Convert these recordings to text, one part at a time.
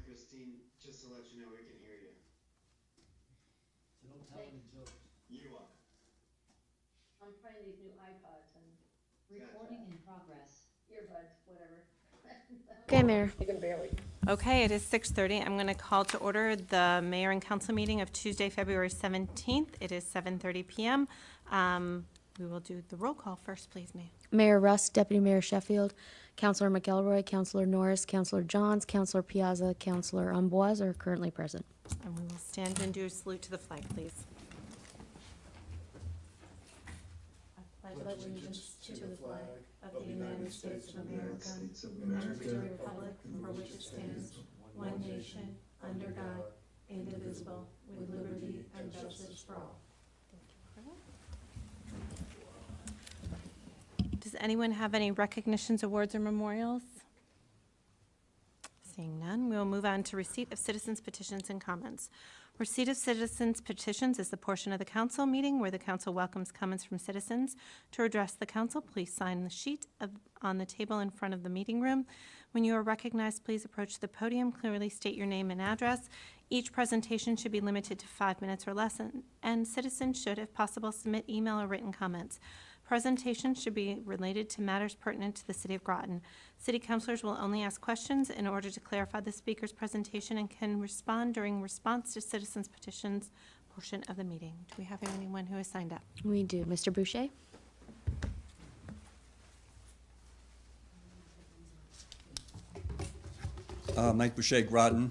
Christine, just to let you know, we can hear you. So don't tell any jokes. You are. I'm trying these new iPods and Recording in progress. earbuds, whatever. Okay, Mayor. You can barely. Okay, it is 6:30. I'm going to call to order the mayor and council meeting of Tuesday, February 17th. It is 7:30 p.m. We will do the roll call first, please, Mayor. Mayor Rust, Deputy Mayor Sheffield, Councilor McElroy, Councilor Norris, Councilor Johns, Councilor Piazza, Councilor Amboise are currently present. And we will stand and do a salute to the flag, please. I pledge allegiance to the flag of the United States of America and to the republic for which it stands, one nation, under God, indivisible, with liberty and justice for all. Does anyone have any recognitions, awards, or memorials? Seeing none, we will move on to receipt of citizens' petitions and comments. Receipt of citizens' petitions is the portion of the council meeting where the council welcomes comments from citizens. To address the council, please sign the sheet on the table in front of the meeting room. When you are recognized, please approach the podium, clearly state your name and address. Each presentation should be limited to 5 minutes or less, and citizens should, if possible, submit email or written comments. Presentations should be related to matters pertinent to the City of Groton. City councilors will only ask questions in order to clarify the speaker's presentation and can respond during response to citizens' petitions portion of the meeting. Do we have anyone who has signed up? We do. Mr. Boucher? Mike Boucher, Groton.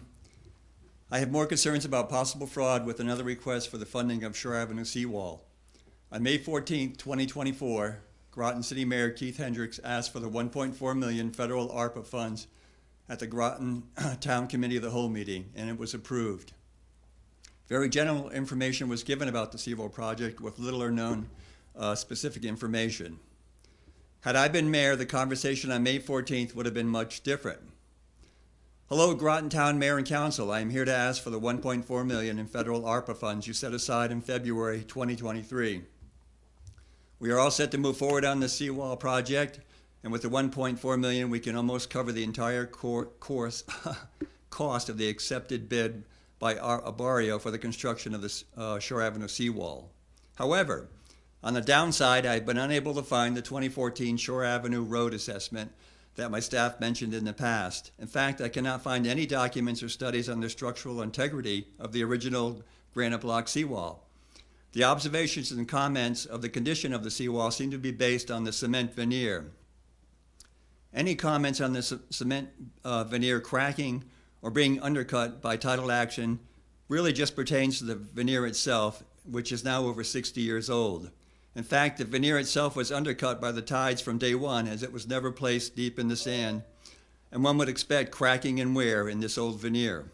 I have more concerns about possible fraud with another request for the funding of Shore Avenue seawall. On May 14, 2024, Groton City Mayor Keith Hendricks asked for the $1.4 million federal ARPA funds at the Groton Town Committee of the Whole meeting, and it was approved. Very general information was given about the seawall project with little or known specific information. Had I been mayor, the conversation on May 14th would have been much different. Hello, Groton Town Mayor and Council. I am here to ask for the $1.4 million in federal ARPA funds you set aside in February 2023. We are all set to move forward on the seawall project, and with the $1.4 million, we can almost cover the entire cost of the accepted bid by Barrio for the construction of the Shore Avenue seawall. However, on the downside, I've been unable to find the 2014 Shore Avenue road assessment that my staff mentioned in the past. In fact, I cannot find any documents or studies on the structural integrity of the original granite block seawall. The observations and comments of the condition of the seawall seem to be based on the cement veneer. Any comments on the cement veneer cracking or being undercut by tidal action really just pertains to the veneer itself, which is now over 60 years old. In fact, the veneer itself was undercut by the tides from day one, as it was never placed deep in the sand, and one would expect cracking and wear in this old veneer.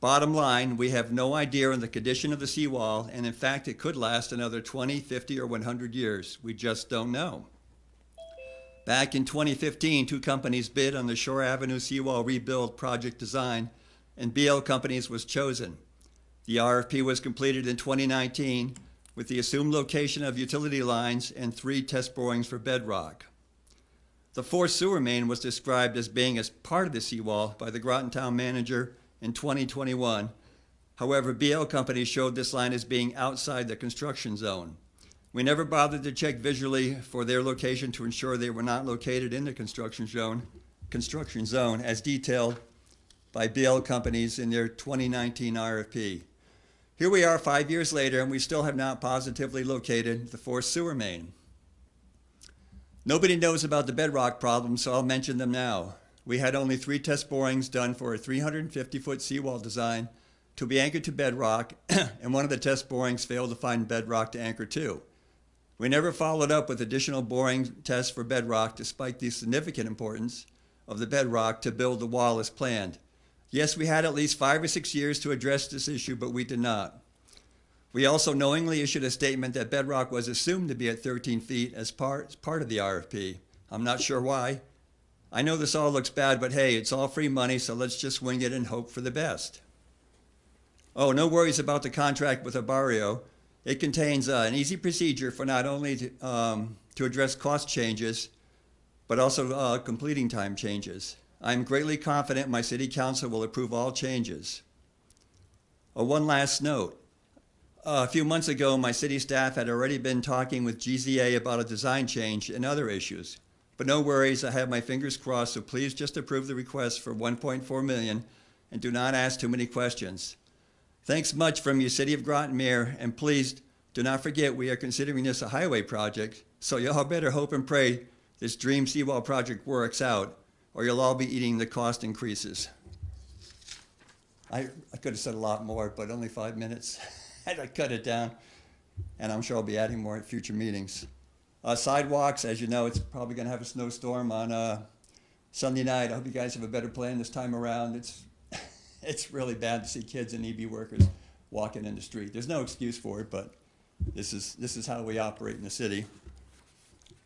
Bottom line, we have no idea on the condition of the seawall, and in fact, it could last another 20, 50, or 100 years. We just don't know. Back in 2015, 2 companies bid on the Shore Avenue seawall rebuild project design, and BL Companies was chosen. The RFP was completed in 2019 with the assumed location of utility lines and 3 test borings for bedrock. The 4th sewer main was described as being as part of the seawall by the Groton Town Manager in 2021. However, BL Companies showed this line as being outside the construction zone. We never bothered to check visually for their location to ensure they were not located in the construction zone as detailed by BL Companies in their 2019 RFP. Here we are 5 years later, and we still have not positively located the 4th sewer main. Nobody knows about the bedrock problem, so I'll mention them now. We had only 3 test borings done for a 350-foot seawall design to be anchored to bedrock, and one of the test borings failed to find bedrock to anchor to. We never followed up with additional boring tests for bedrock, despite the significant importance of the bedrock to build the wall as planned. Yes, we had at least 5 or 6 years to address this issue, but we did not. We also knowingly issued a statement that bedrock was assumed to be at 13 feet as part of the RFP. I'm not sure why. I know this all looks bad, but hey, it's all free money, so let's just wing it and hope for the best. Oh, no worries about the contract with Barrio. It contains an easy procedure for not only to address cost changes, but also completing time changes. I'm greatly confident my city council will approve all changes. One last note. A few months ago, my city staff had already been talking with GZA about a design change and other issues. But no worries, I have my fingers crossed, so please just approve the request for $1.4 million and do not ask too many questions. Thanks much from your City of Groton Mayor, and please do not forget we are considering this a highway project, so y'all better hope and pray this dream seawall project works out, or you'll all be eating the cost increases. I could have said a lot more, but only 5 minutes. I had to cut it down, and I'm sure I'll be adding more at future meetings. Sidewalks, as you know, it's probably going to have a snowstorm on Sunday night. I hope you guys have a better plan this time around. It's really bad to see kids and EB workers walking in the street. There's no excuse for it, but this is how we operate in the city.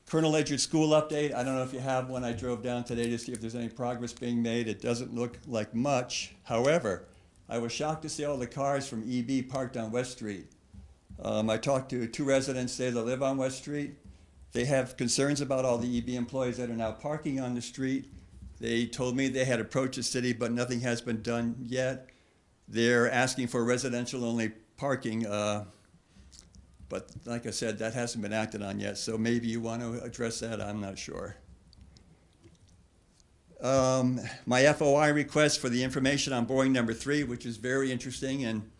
Colonel Ledger's school update. I don't know if you have one. I drove down today to see if there's any progress being made. It doesn't look like much. However, I was shocked to see all the cars from EB parked on West Street. I talked to 2 residents there that live on West Street. They have concerns about all the EB employees that are now parking on the street. They told me they had approached the city, but nothing has been done yet. They're asking for residential-only parking, but like I said, that hasn't been acted on yet, so maybe you want to address that, I'm not sure. My FOI request for the information on boring number 3, which is very interesting, and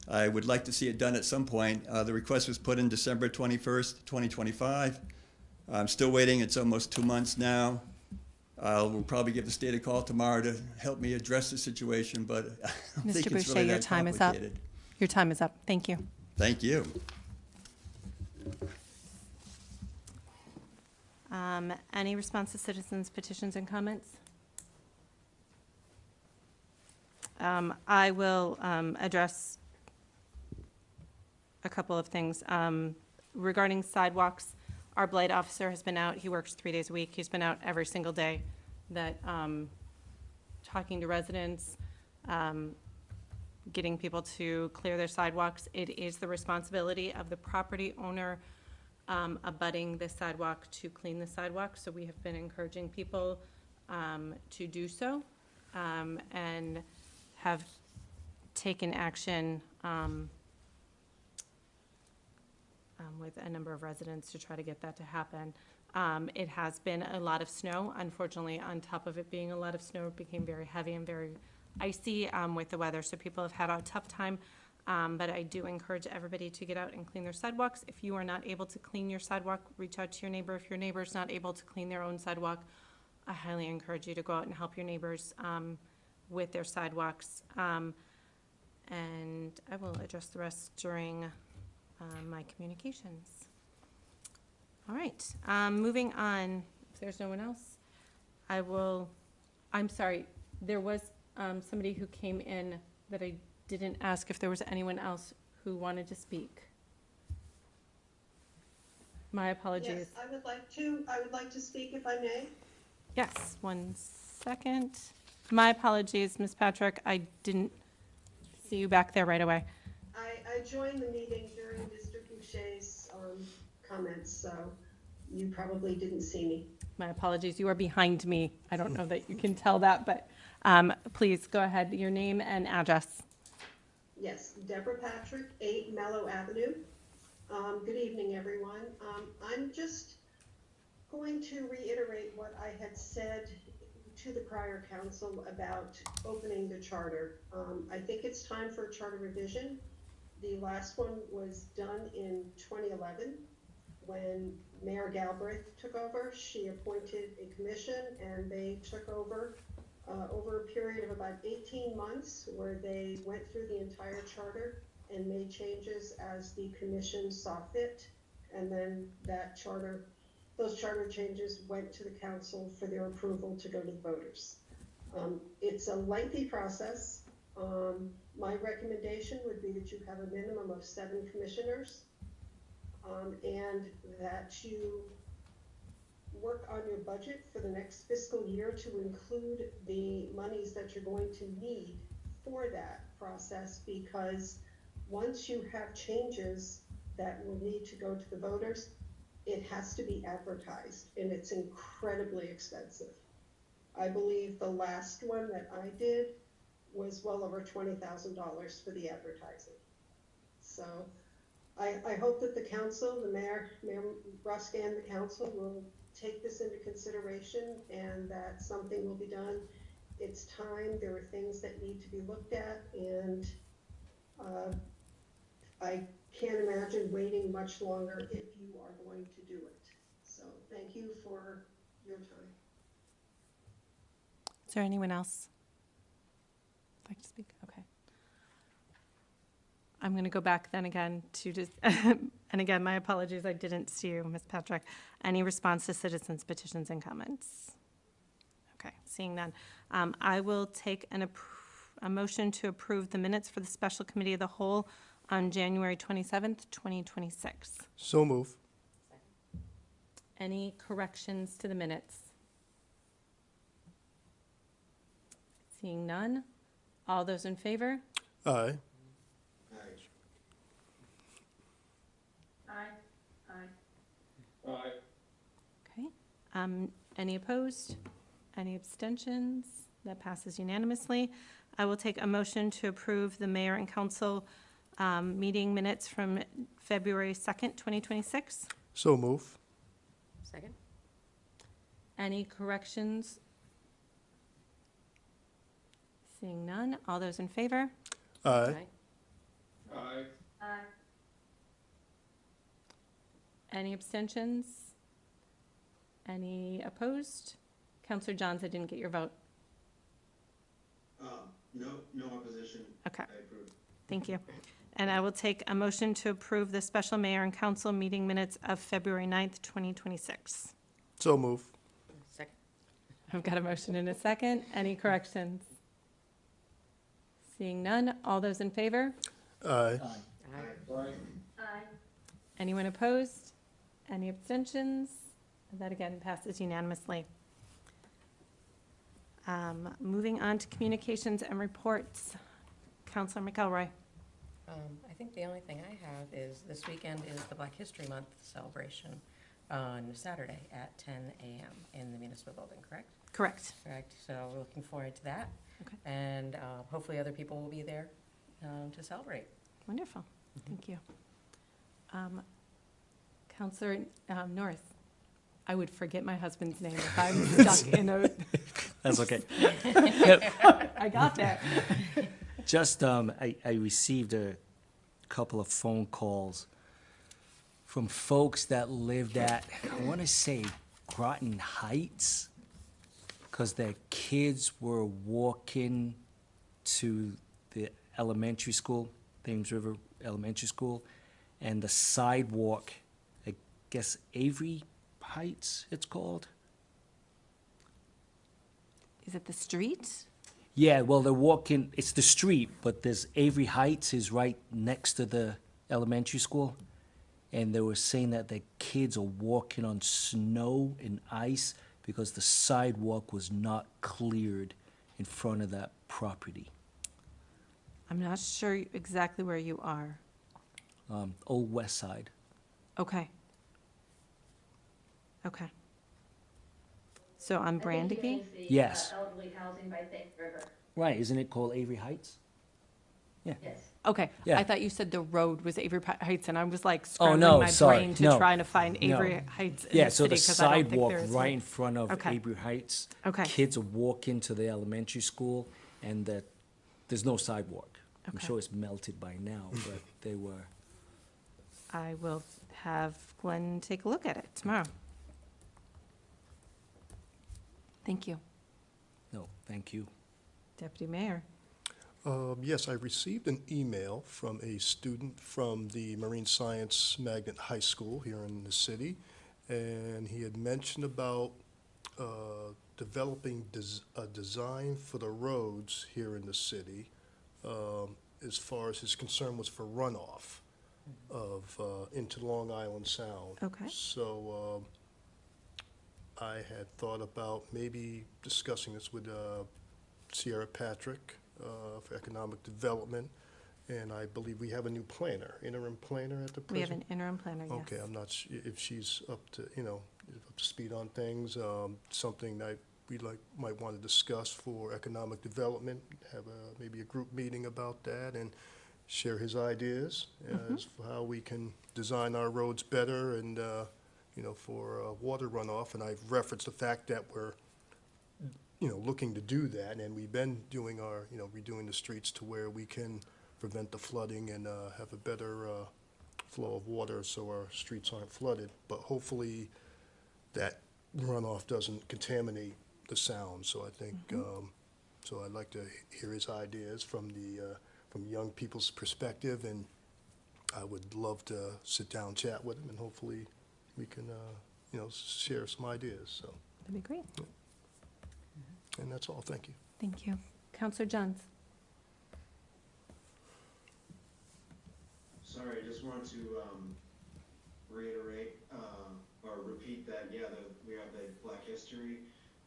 I would like to see it done at some point. The request was put in December 21st, 2025. I'm still waiting. It's almost 2 months now. We'll probably give the state a call tomorrow to help me address the situation, but I don't think Mr. it's Boucher, really your that time is up. complicated. Your time is up. Thank you. Thank you. Any response to citizens' petitions and comments? I will address a couple of things. Regarding sidewalks, our blight officer has been out. He works 3 days a week. He's been out every single day that talking to residents, getting people to clear their sidewalks. It is the responsibility of the property owner abutting the sidewalk to clean the sidewalk. So we have been encouraging people to do so and have taken action with a number of residents to try to get that to happen. It has been a lot of snow. Unfortunately, on top of it being a lot of snow, it became very heavy and very icy with the weather, so people have had a tough time. But I do encourage everybody to get out and clean their sidewalks. If you are not able to clean your sidewalk, reach out to your neighbor. If your neighbor's not able to clean their own sidewalk, I highly encourage you to go out and help your neighbors with their sidewalks. And I will address the rest during my communications. All right, moving on. If there's no one else, I'm sorry, there was somebody who came in that I didn't ask if there was anyone else who wanted to speak. My apologies. Yes, I would like to speak if I may. Yes, 1 second. My apologies, Ms. Patrick. I didn't see you back there right away. I joined the meeting during Mr. Boucher's comments, so you probably didn't see me. My apologies. You are behind me. I don't know that you can tell that, but please go ahead. Your name and address. Yes, Deborah Patrick, 8 Mellow Avenue. Good evening, everyone. I'm just going to reiterate what I had said to the prior council about opening the charter. I think it's time for a charter revision. The last one was done in 2011 when Mayor Galbraith took over. She appointed a commission and they took over a period of about 18 months where they went through the entire charter and made changes as the commission saw fit. And then those charter changes went to the council for their approval to go to the voters. It's a lengthy process. My recommendation would be that you have a minimum of 7 commissioners and that you work on your budget for the next fiscal year to include the monies that you're going to need for that process, because once you have changes that will need to go to the voters, it has to be advertised and it's incredibly expensive. I believe the last one that I did was well over $20,000 for the advertising. So I hope that the council, the Mayor Rusk and the council will take this into consideration and that something will be done. It's time, there are things that need to be looked at, and I can't imagine waiting much longer if you are going to do it. So thank you for your time. Is there anyone else who'd like to speak? Okay. I'm going to go back then again to just, and again, my apologies, I didn't see you, Ms. Patrick. Any response to citizens' petitions and comments? Okay, seeing none. I will take a motion to approve the minutes for the Special Committee of the Whole on January 27th, 2026. So move. Any corrections to the minutes? Seeing none. All those in favor? Aye. Aye. Aye. Okay. Any opposed? Any abstentions? That passes unanimously. I will take a motion to approve the mayor and council meeting minutes from February 2nd, 2026. So move. Second? Any corrections? Seeing none. All those in favor? Aye. Aye. Aye. Any abstentions? Any opposed? Counselor Johns, I didn't get your vote. No opposition. Okay. I approve. Thank you. And I will take a motion to approve the special mayor and council meeting minutes of February 9th, 2026. So move. Second? I've got a motion and a second. Any corrections? Seeing none. All those in favor? Aye. Aye. Aye. Anyone opposed? Any abstentions? That again passes unanimously. Moving on to communications and reports. Counselor McElroy. I think the only thing I have is this weekend is the Black History Month celebration on Saturday at 10 a.m. in the Municipal building, correct? Correct. Correct, so we're looking forward to that. Okay. And hopefully other people will be there to celebrate. Wonderful. Thank you. Counselor North. I would forget my husband's name if I'm stuck in a... That's okay. I got there. Just, I received a couple of phone calls from folks that lived at, I want to say, Groton Heights, because their kids were walking to the elementary school, Thames River Elementary School, and the sidewalk, I guess Avery Heights, it's called. Is it the street? Yeah, well, they're walking, it's the street, but there's Avery Heights is right next to the elementary school. And they were saying that the kids are walking on snow and ice because the sidewalk was not cleared in front of that property. I'm not sure exactly where you are. Old West Side. Okay. Okay. So on Brandigee? Yes. Elderly housing by Thames River. Right, isn't it called Avery Heights? Yeah. Yes. Okay. Yeah. I thought you said the road was Avery Heights, and I was like Oh, scrambling no, my sorry, brain to no, try to find no. Avery Heights in Yeah, the so city, the 'cause I don't think sidewalk there is right one. in front of Okay. Avery Heights. Okay. Kids are walking to the elementary school, and there's no sidewalk. I'm Okay. sure it's melted by now, but they were. I will have Glenn take a look at it tomorrow. Thank you. No, thank you. Deputy Mayor. Yes, I received an email from a student from the Marine Science Magnet High School here in the city, and he had mentioned about developing a design for the roads here in the city, as far as his concern was for runoff of into Long Island Sound. Okay. So I had thought about maybe discussing this with Sierra Patrick for economic development, and I believe we have a new planner, interim planner at the present. We have an interim planner, yes. Okay, I'm not if she's up to, up to speed on things. Something that might want to discuss for economic development, have maybe a group meeting about that, and share his ideas as for how we can design our roads better and, for water runoff. And I've referenced the fact that we're, looking to do that, and we've been doing redoing the streets to where we can prevent the flooding and have a better flow of water so our streets aren't flooded. But hopefully that runoff doesn't contaminate the sound. So I think, so I'd like to hear his ideas from young people's perspective, and I would love to sit down and chat with him, and hopefully we can, share some ideas, so. That'd be great. And that's all, thank you. Thank you. Counselor Johns? Sorry, I just want to reiterate or repeat that, we have the Black History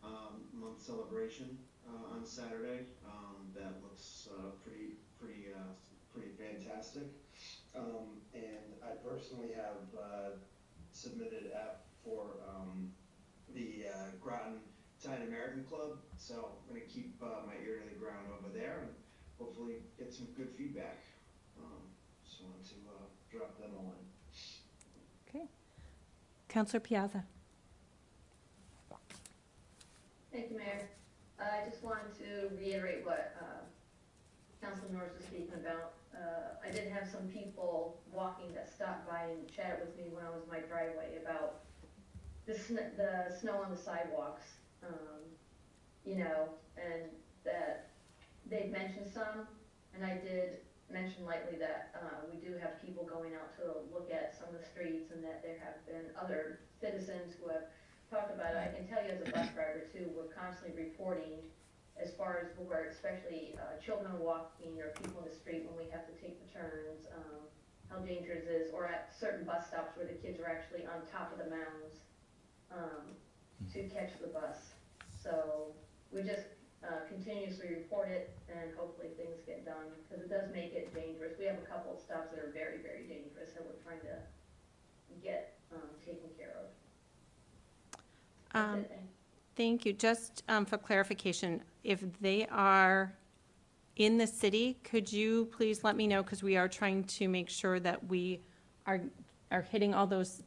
Month celebration on Saturday. That looks pretty fantastic. And I personally have submitted app for the Groton Italian American Club, so I'm going to keep my ear to the ground over there and hopefully get some good feedback. Just wanted to drop them all in. Okay. Counselor Piazza? Thank you, Mayor. I just wanted to reiterate what Councilor Norris was speaking about. I did have some people walking that stopped by and chatted with me when I was in my driveway about the snow on the sidewalks, and that they've mentioned some, and I did mention lightly that we do have people going out to look at some of the streets, and that there have been other citizens who have talked about it. I can tell you as a bus driver too, we're constantly reporting as far as where especially children walking or people in the street when we have to take the turns, how dangerous it is, or at certain bus stops where the kids are actually on top of the mounds to catch the bus. So we just continuously report it, and hopefully things get done, because it does make it dangerous. We have a couple of stops that are very, very dangerous that we're trying to get taken care of. That's it, thanks. Thank you. Just for clarification, if they are in the city, could you please let me know, because we are trying to make sure that we are hitting all those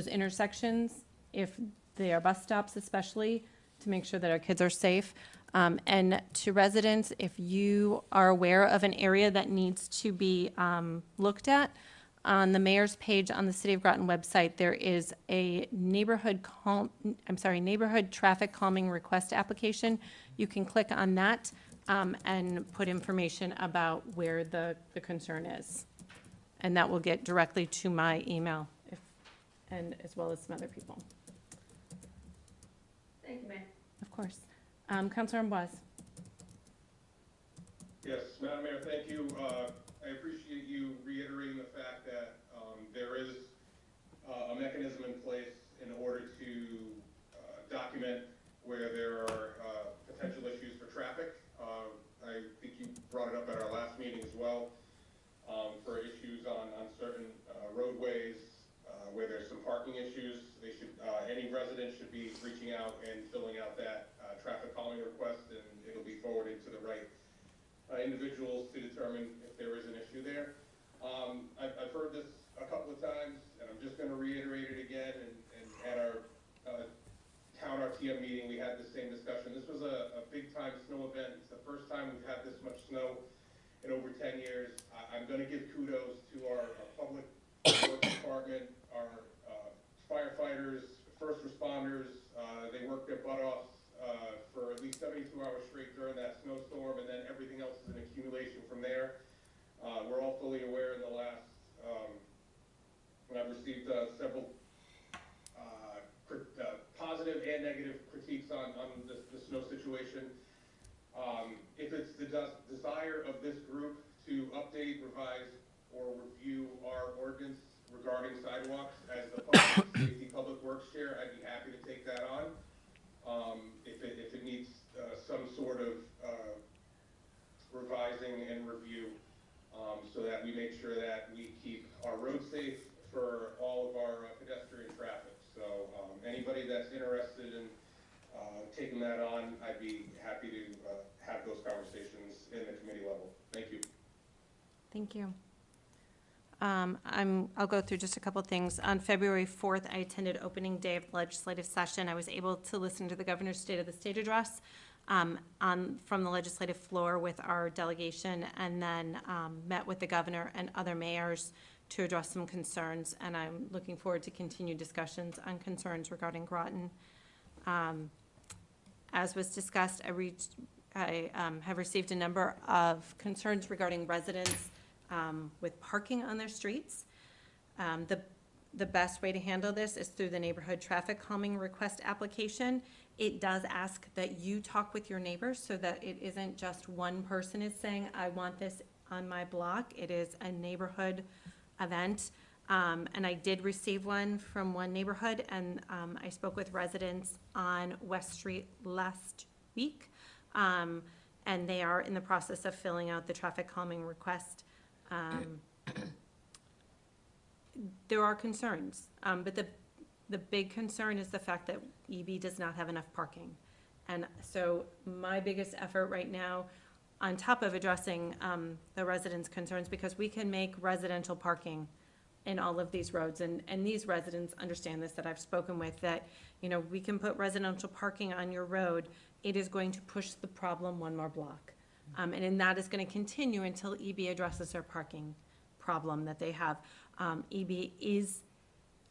intersections, if they are bus stops especially, to make sure that our kids are safe. And to residents, if you are aware of an area that needs to be looked at, on the mayor's page on the City of Groton website, there is a neighborhood traffic calming request application. You can click on that and put information about where the concern is. And that will get directly to my email, and as well as some other people. Thank you, Mayor. Of course. Councilor Amboise. Yes, Madam Mayor, thank you. I appreciate you reiterating the fact that there is a mechanism in place in order to document where there are potential issues for traffic. I think you brought it up at our last meeting as well, for issues on certain roadways where there's some parking issues. They should, any resident should be reaching out and filling out that traffic calming request, and it'll be forwarded to the right individuals to determine if there is an issue there. I've heard this a couple of times, and I'm just going to reiterate it again. And at our town RTM meeting, we had the same discussion. This was a big-time snow event. It's the first time we've had this much snow in over 10 years. I'm going to give kudos to our public works department, our firefighters, first responders. They worked their butt off for at least 72 hours straight during that snowstorm, and then everything else is an accumulation from there. We're all fully aware in the last, I've received several positive and negative critiques on the snow situation. If it's the desire of this group to update, revise, or review our ordinance regarding sidewalks as the public safety public works chair, I'd be happy to take that on. If it needs some sort of revising and review, so that we make sure that we keep our roads safe for all of our pedestrian traffic. So anybody that's interested in taken that on, I'd be happy to have those conversations in the committee level. Thank you. Thank you. I'll go through just a couple things. On February 4th, I attended opening day of the legislative session. I was able to listen to the governor's State of the State address from the legislative floor with our delegation, and then met with the governor and other mayors to address some concerns, and I'm looking forward to continued discussions on concerns regarding Groton. As was discussed, I have received a number of concerns regarding residents with parking on their streets. The best way to handle this is through the neighborhood traffic calming request application. It does ask that you talk with your neighbors so that it isn't just one person is saying, I want this on my block. It is a neighborhood event. And I did receive one from one neighborhood, and I spoke with residents on West Street last week. And they are in the process of filling out the traffic calming request. There are concerns, but the big concern is the fact that EB does not have enough parking. And so my biggest effort right now, on top of addressing the residents' concerns, because we can make residential parking in all of these roads, and these residents understand this, that I've spoken with, that, you know, we can put residential parking on your road. It is going to push the problem one more block. And that is going to continue until EB addresses their parking problem that they have. EB is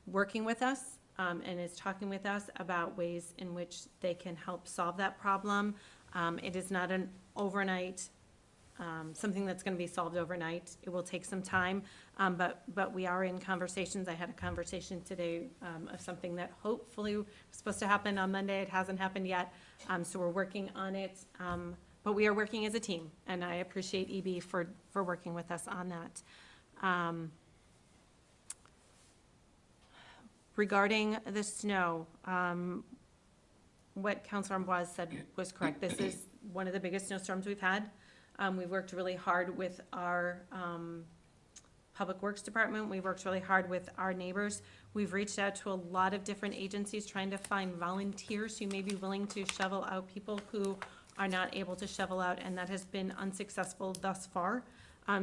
working with us and is talking with us about ways in which they can help solve that problem. It is not an overnight, something that's going to be solved overnight. It will take some time, but we are in conversations. I had a conversation today of something that hopefully was supposed to happen on Monday. It hasn't happened yet, so we're working on it. But we are working as a team, and I appreciate EB for working with us on that. Regarding the snow, what Councilor Amboise said was correct. This is one of the biggest snowstorms we've had. We've worked really hard with our Public Works Department. We've worked really hard with our neighbors. We've reached out to a lot of different agencies trying to find volunteers who may be willing to shovel out people who are not able to shovel out, and that has been unsuccessful thus far.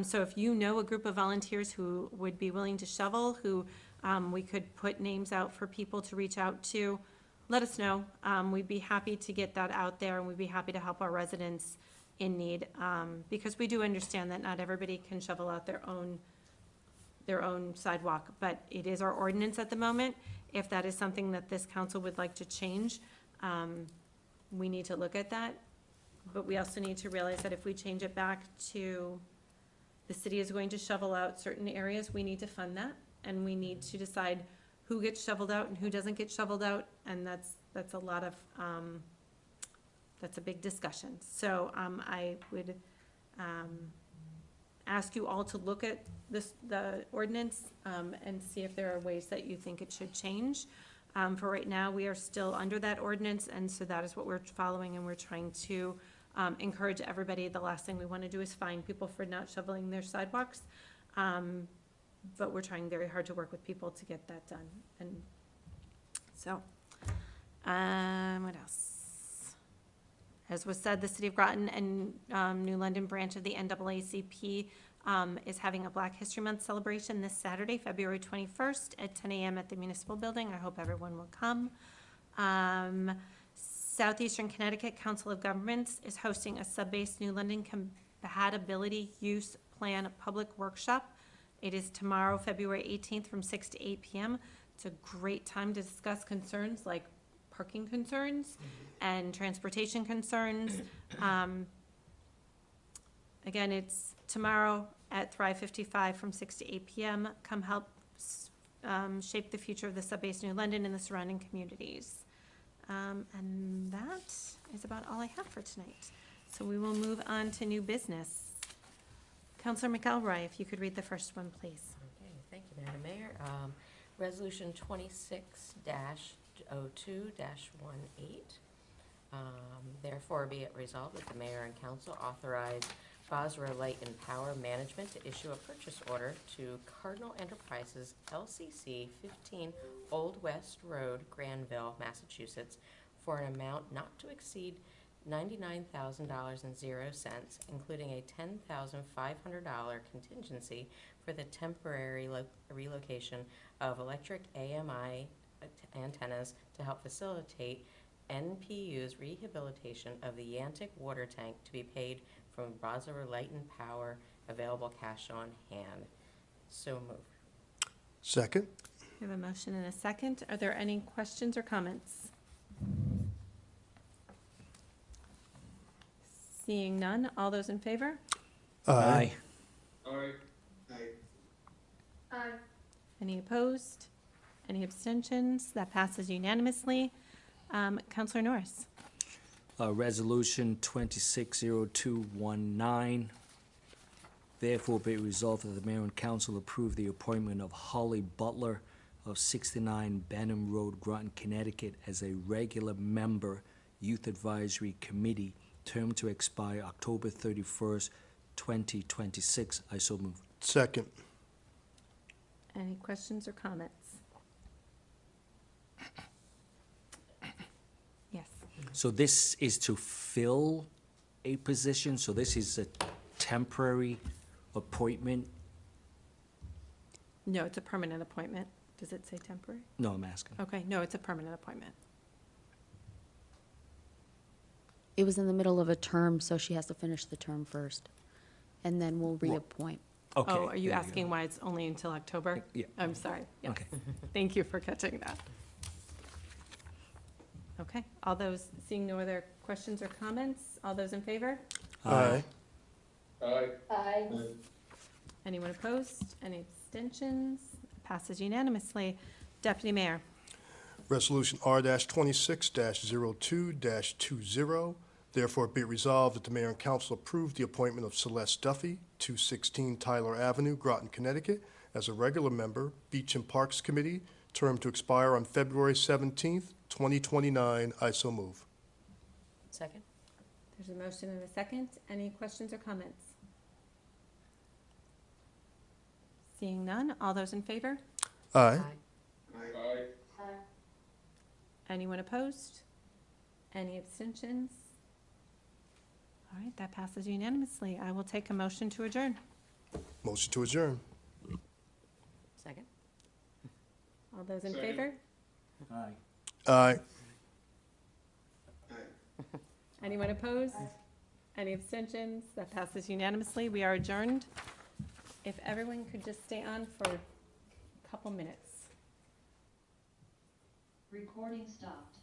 So if you know a group of volunteers who would be willing to shovel, who we could put names out for people to reach out to, let us know. We'd be happy to get that out there, and we'd be happy to help our residents in need, because we do understand that not everybody can shovel out their own sidewalk, but it is our ordinance at the moment. If that is something that this council would like to change, we need to look at that. But we also need to realize that if we change it back to the city is going to shovel out certain areas, we need to fund that, and we need to decide who gets shoveled out and who doesn't get shoveled out, and that's a lot of, that's a big discussion. So I would ask you all to look at the ordinance and see if there are ways that you think it should change. For right now, we are still under that ordinance, and so that is what we're following, and we're trying to encourage everybody. The last thing we want to do is fine people for not shoveling their sidewalks, but we're trying very hard to work with people to get that done. And so, what else? As was said, the City of Groton and New London branch of the NAACP is having a Black History Month celebration this Saturday, February 21st at 10 a.m. at the Municipal Building. I hope everyone will come. Southeastern Connecticut Council of Governments is hosting a sub-base New London Compatibility Use Plan Public Workshop. It is tomorrow, February 18th from 6 to 8 p.m. It's a great time to discuss concerns like parking concerns and transportation concerns. Again, it's tomorrow at Thrive 55 from 6 to 8 p.m. Come help shape the future of the sub-base New London and the surrounding communities. And that is about all I have for tonight. So we will move on to new business. Councilor McElroy, if you could read the first one, please. Okay, thank you, Madam Mayor. Resolution 26-02-18. Therefore, be it resolved that the mayor and council authorize Bosra Light and Power Management to issue a purchase order to Cardinal Enterprises LCC 15 Old West Road, Granville, Massachusetts, for an amount not to exceed $99,000.00, including a $10,500 contingency for the temporary relocation of electric AMI antennas to help facilitate NPU's rehabilitation of the Yantic water tank, to be paid from Bosler Light and Power, available cash on hand. So moved. Second. We have a motion and a second. Are there any questions or comments? Seeing none, all those in favor? Aye. Aye. Aye. Any opposed? Any abstentions? That passes unanimously. Counselor Norris. Resolution 260219. Therefore be it resolved that the mayor and council approve the appointment of Holly Butler of 69 Benham Road, Groton, Connecticut, as a regular member, Youth Advisory Committee, term to expire October 31st, 2026. I so move. Second. Any questions or comments? Yes. So this is to fill a position, so this is a temporary appointment? No, it's a permanent appointment. Does it say temporary? No, I'm asking. Okay, no, it's a permanent appointment. It was in the middle of a term, so she has to finish the term first, and then we'll reappoint. Okay. Oh, are you there asking go. why it's only until October? Yeah. I'm sorry. Yes. Okay. Thank you for catching that. Okay, all those, seeing no other questions or comments, all those in favor? Aye. Aye. Aye. Anyone opposed? Any abstentions? Passes unanimously. Deputy Mayor. Resolution R-26-02-20. Therefore, be it resolved that the mayor and council approve the appointment of Celeste Duffy, 216 Tyler Avenue, Groton, Connecticut, as a regular member, Beach and Parks Committee, term to expire on February 17th, 2029. I so move. Second? There's a motion and a second. Any questions or comments? Seeing none, all those in favor? Aye. Aye. Aye. Anyone opposed? Any abstentions? All right, that passes unanimously. I will take a motion to adjourn. Motion to adjourn. Second? All those in Second. favor? Aye. Aye. Anyone opposed? Any abstentions? That passes unanimously. We are adjourned. If everyone could just stay on for a couple minutes. Recording stopped.